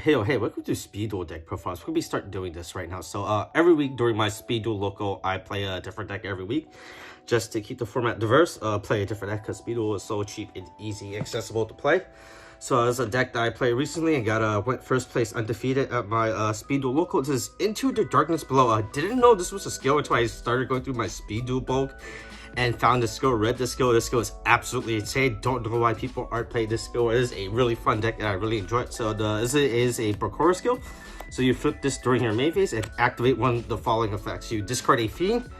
Hey, welcome to Speed Duel deck profiles. We're gonna be starting doing this right now. So every week during my Speed Duel local, I play a different deck every week, just to keep the format diverse. Play a different deck because Speed Duel is so cheap and easy, accessible to play. So there's a deck that I played recently and went first place undefeated at my Speed Duel local. This is Into the Darkness Below. I didn't know this was a skill until I started going through my Speed Duel bulk and found this skill, read this skill. This skill is absolutely insane. Don't know why people aren't playing this skill. It is a really fun deck and I really enjoy it. So this is a Bakura skill. So you flip this during your main phase and activate one of the following effects. You discard a Fiend,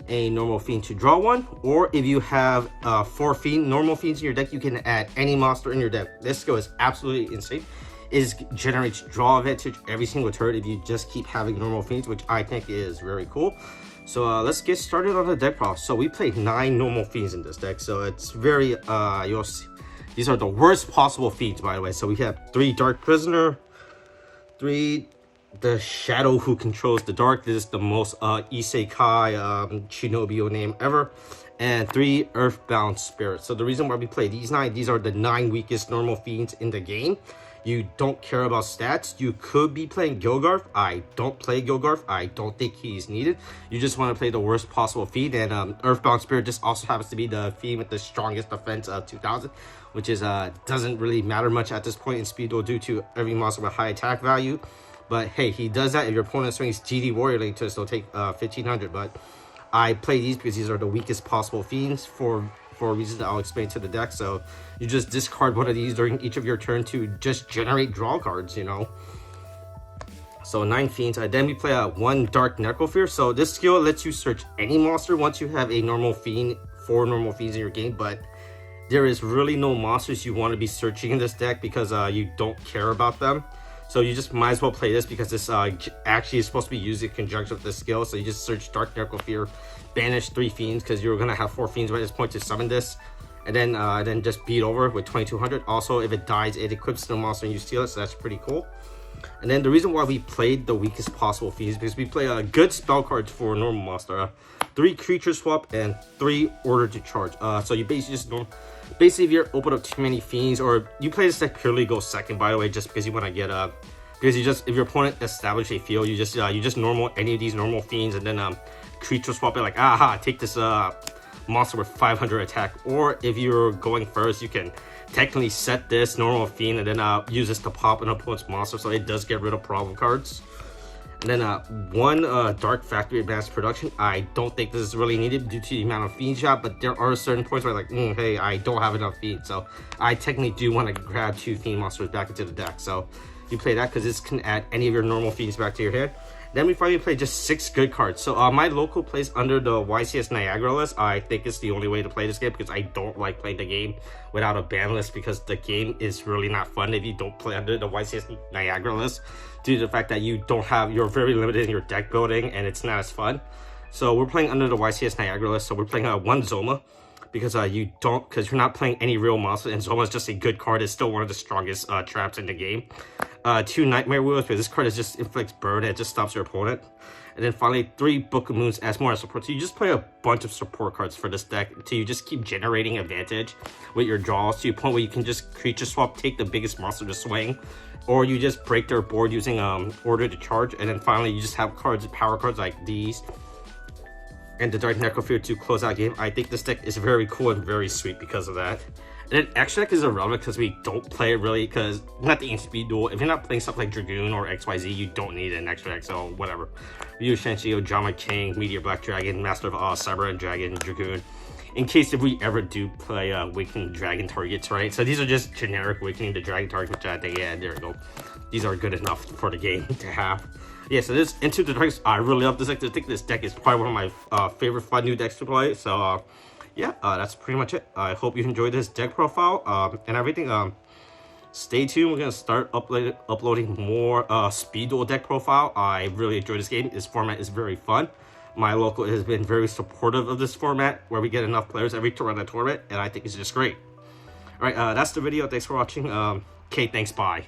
a normal Fiend to draw one, or if you have 4 normal Fiends in your deck, you can add any monster in your deck. This skill is absolutely insane. It generates draw advantage every single turn if you just keep having normal Fiends, which I think is very cool. So let's get started on the deck profile. So we played 9 normal Fiends in this deck, so it's very you'll see these are the worst possible Fiends, by the way. So we have 3 Dark Prisoner, 3 the Shadow who controls the dark. This is the most isekai shinobi name ever, and 3 Earthbound Spirits. So the reason why we play these 9, these are the 9 weakest normal Fiends in the game. You don't care about stats. You could be playing Gilgarth. I don't play Gilgarth. I don't think he's needed. You just want to play the worst possible Fiend, and Earthbound Spirit just also happens to be the Fiend with the strongest defense of 2000, which is doesn't really matter much at this point in Speed Duel due to every monster with high attack value. But hey, he does that if your opponent swings GD Warrior Link to it, so take 1500. But I play these because these are the weakest possible Fiends for reasons that I'll explain to the deck. So you just discard one of these during each of your turn to just generate draw cards, you know. So 9 Fiends. Then we play 1 Dark Necrofear. So this skill lets you search any monster once you have a normal Fiend, 4 normal Fiends in your game, but there is really no monsters you want to be searching in this deck because you don't care about them. So you just might as well play this because this actually is supposed to be used in conjunction with this skill. So you just search Dark Necrofear, banish 3 Fiends because you're gonna have 4 Fiends by this point to summon this, and then just beat over with 2200. Also, if it dies, it equips the monster and you steal it, so that's pretty cool. And then the reason why we played the weakest possible Fiends because we play good spell cards for a normal monster, 3 Creature Swap and 3 Order to Charge. So you basically just don't. Basically, if you're open up too many Fiends, or you play this deck purely go second, by the way, just because you want to get because if your opponent establishes a field, you just normal any of these normal Fiends and then Creature Swap it like take this monster with 500 attack. Or if you're going first, you can technically set this normal Fiend and then use this to pop an opponent's monster, so it does get rid of problem cards. And then 1 Dark Factory Advanced Production. I don't think this is really needed due to the amount of Fiend shot, but there are certain points where like, hey, I don't have enough Fiend, so I technically do want to grab 2 Fiend monsters back into the deck. So you play that because this can add any of your normal Fiends back to your hand. Then we finally play just 6 good cards. So my local plays under the YCS Niagara list. I think it's the only way to play this game because I don't like playing the game without a ban list because the game is really not fun if you don't play under the YCS Niagara list due to the fact that you're very limited in your deck building and it's not as fun. So we're playing under the YCS Niagara list. So we're playing 1 Zoma because you're not playing any real monsters, and Zoma is just a good card. It's still one of the strongest traps in the game. 2 Nightmare Wheels, but this card just inflicts burn, it just stops your opponent. And then finally 3 Book of Moons as more support. So you just play a bunch of support cards for this deck to just keep generating advantage with your draws to a point where you can just Creature Swap, take the biggest monster to swing, or you just break their board using Order to Charge. And then finally you just have power cards like these and the Dark Necrofear to close out game. I think this deck is very cool and very sweet because of that. And then extra deck is irrelevant because we don't play it really because not the Speed Duel. If you're not playing stuff like Dragoon or XYZ, you don't need an extra deck, so whatever. Ryu Shenshio, Jama King, Meteor Black Dragon, Master of Cyber and Dragon, Dragoon. In case if we ever do play Awakening Dragon targets, right? So these are just generic Awakening the Dragon targets, which I think, yeah, there we go. These are good enough for the game to have. Yeah, so this Into the Darkness, I really love this deck. I think this deck is probably one of my favorite fun new decks to play. So yeah, that's pretty much it. I hope you enjoyed this deck profile and everything. Stay tuned. We're gonna start uploading more Speed Duel deck profile. I really enjoy this game. This format is very fun. My local has been very supportive of this format where we get enough players every to run a tournament, and I think it's just great. All right, that's the video. Thanks for watching. Okay, thanks. Bye.